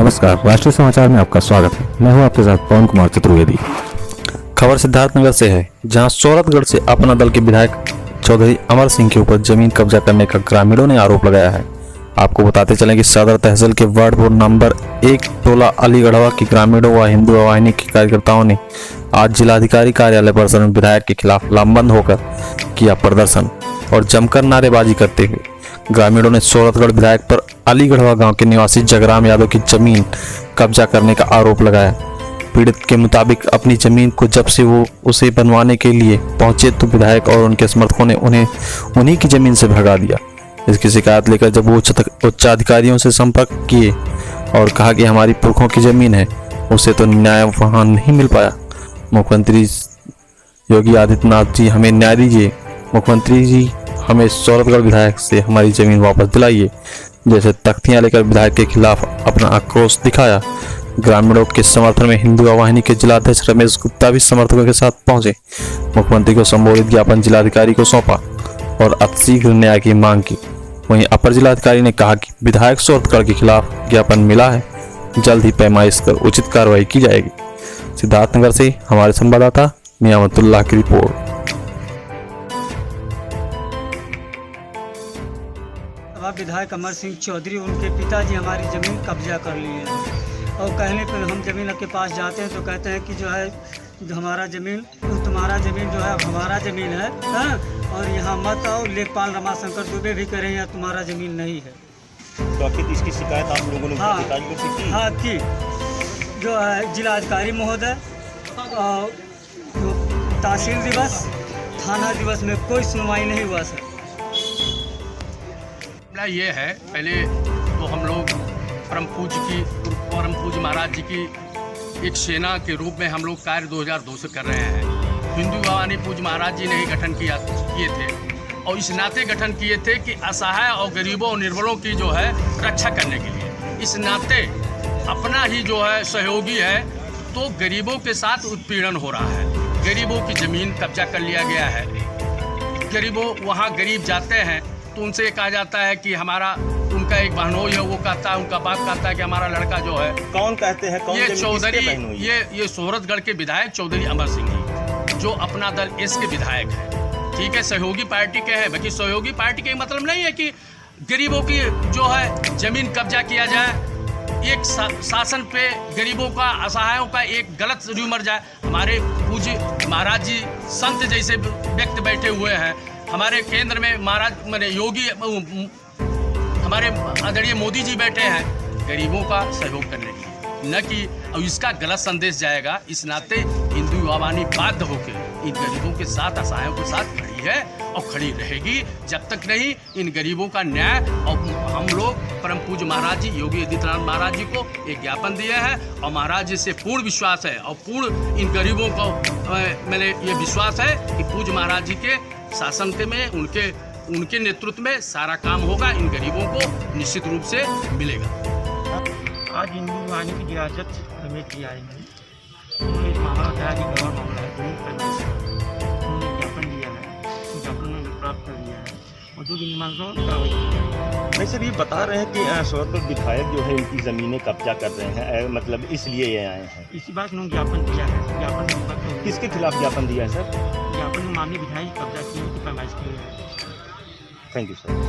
नमस्कार, राष्ट्रीय समाचार में आपका स्वागत है। मैं हूं आपके साथ पवन कुमार चतुर्वेदी। खबर सिद्धार्थनगर से है, जहां सोरठगढ़ से अपना दल के विधायक चौधरी अमर सिंह के ऊपर जमीन कब्जा करने का ग्रामीणों ने आरोप लगाया है। आपको बताते चलें कि सदर तहसील के वार्ड बोर्ड नंबर 1 टोला अलीगढ़वा के ग्रामीणों व हिंदू वाहिनी के कार्यकर्ताओं ने आज जिलाधिकारी कार्यालय परिसर में विधायक के खिलाफ लामबंद होकर किया प्रदर्शन और जमकर नारेबाजी करते हुए ग्रामीणों ने सोरठगढ़ विधायक पर अलीगढ़वा गांव के निवासी जगराम यादव की जमीन कब्जा करने का आरोप लगाया। पीड़ित के मुताबिक अपनी जमीन को जब से वो उसे बनवाने के लिए पहुंचे तो विधायक और उनके समर्थकों ने उन्हें उन्हीं की जमीन से भगा दिया। इसकी शिकायत लेकर जब वो उच्चाधिकारियों से संपर्क किए और कहा कि हमारी पुरखों की जमीन है, उसे तो न्याय वहां नहीं मिल पाया। मुख्यमंत्री योगी आदित्यनाथ जी हमें न्याय दीजिए, मुख्यमंत्री जी हमें सोरठगढ़ विधायक से हमारी जमीन वापस दिलाइए जैसे तख्तियां लेकर विधायक के खिलाफ अपना आक्रोश दिखाया। ग्रामीणों के समर्थन में हिंदू वाहिनी के जिलाध्यक्ष रमेश गुप्ता भी समर्थकों के साथ पहुंचे। मुख्यमंत्री को संबोधित ज्ञापन जिलाधिकारी को सौंपा और अतिशीघ्र न्याय की मांग की। वहीं अपर जिलाधिकारी ने कहा कि विधायक सोरठगढ़ के खिलाफ ज्ञापन मिला है, जल्द ही पैमाइश कर उचित कार्रवाई की जाएगी। सिद्धार्थनगर से हमारे संवाददाता नियामतुल्लाह की रिपोर्ट। विधायक अमर सिंह चौधरी उनके पिताजी हमारी ज़मीन कब्जा कर लिए हैं और कहने पर हम ज़मीन के पास जाते हैं तो कहते हैं कि जो है हमारा ज़मीन तुम्हारा ज़मीन जो है हमारा ज़मीन है, हाँ? और यहाँ मत आओ। लेखपाल रमाशंकर दुबे भी करें या तुम्हारा ज़मीन नहीं है। तो आखिर इसकी शिकायत आप लोगों ने अधिकारियों से की? हाँ की। जो है जिलाधिकारी महोदय और तहसील दिवस थाना दिवस में कोई सुनवाई नहीं हुआ सर। ये है, पहले तो हम लोग परम पूज्य महाराज जी की एक सेना के रूप में हम लोग कार्य 2002 से कर रहे हैं। हिंदू वाहिनी पूज्य महाराज जी ने ही गठन किए थे और इस नाते गठन किए थे कि असहाय और गरीबों और निर्बलों की जो है रक्षा करने के लिए। इस नाते अपना ही जो है सहयोगी है तो गरीबों के साथ उत्पीड़न हो रहा है। गरीबों की ज़मीन कब्जा कर लिया गया है। गरीबों वहाँ गरीब जाते हैं तो उनसे कहा जाता है कि हमारा उनका एक बहनोई है, वो कहता है, उनका बाप कहता है कि हमारा लड़का जो है। कौन कहते हैं? कौन? ये चौधरी, ये सोरठगढ़ के विधायक चौधरी अमर सिंह जी जो अपना दल एस के विधायक है, ठीक है, सहयोगी पार्टी के हैं। बाकी सहयोगी पार्टी के मतलब नहीं है कि गरीबों की जो है जमीन कब्जा किया जाए, एक शासन पे गरीबों का असहायों का एक गलत र्यूमर जाए। हमारे पूज्य महाराज जी संत जैसे व्यक्ति बैठे हुए हैं हमारे केंद्र में, महाराज मैंने योगी हमारे आदरणीय मोदी जी बैठे हैं गरीबों का सहयोग करने के लिए, न कि और इसका गलत संदेश जाएगा। इस नाते हिंदू वाहिनी बाध्य होकर इन गरीबों के साथ असहायों के साथ खड़ी है और खड़ी रहेगी जब तक नहीं इन गरीबों का न्याय। और हम लोग परम पूज्य महाराज जी योगी आदित्यनाथ महाराज जी को एक ज्ञापन दिया है और महाराज जी से पूर्ण विश्वास है और पूर्ण इन गरीबों को मैंने ये विश्वास है कि पूज्य महाराज जी के शासन के में उनके नेतृत्व में सारा काम होगा, इन गरीबों को निश्चित रूप से मिलेगा। आज हिंदू वाहिनी के जिलाध्यक्ष रमेश जी आए हैं। उन्होंने महाराज गवाह मामला है उन्होंने ज्ञापन दिया है, ज्ञापन में प्राप्त कर दिया है और जो मीमांसा कार्रवाई की है। नहीं सर, ये बता रहे हैं कि सोरठगढ़ विधायक जो है इनकी ज़मीनें कब्जा कर रहे हैं, मतलब इसलिए ये आए हैं। इसी बात उन्होंने ज्ञापन दिया है। ज्ञापन किसके खिलाफ ज्ञापन दिया है सर? ज्ञापन में माननीय विधायक कब्जा किए की पैमाइश की है। Thank you sir.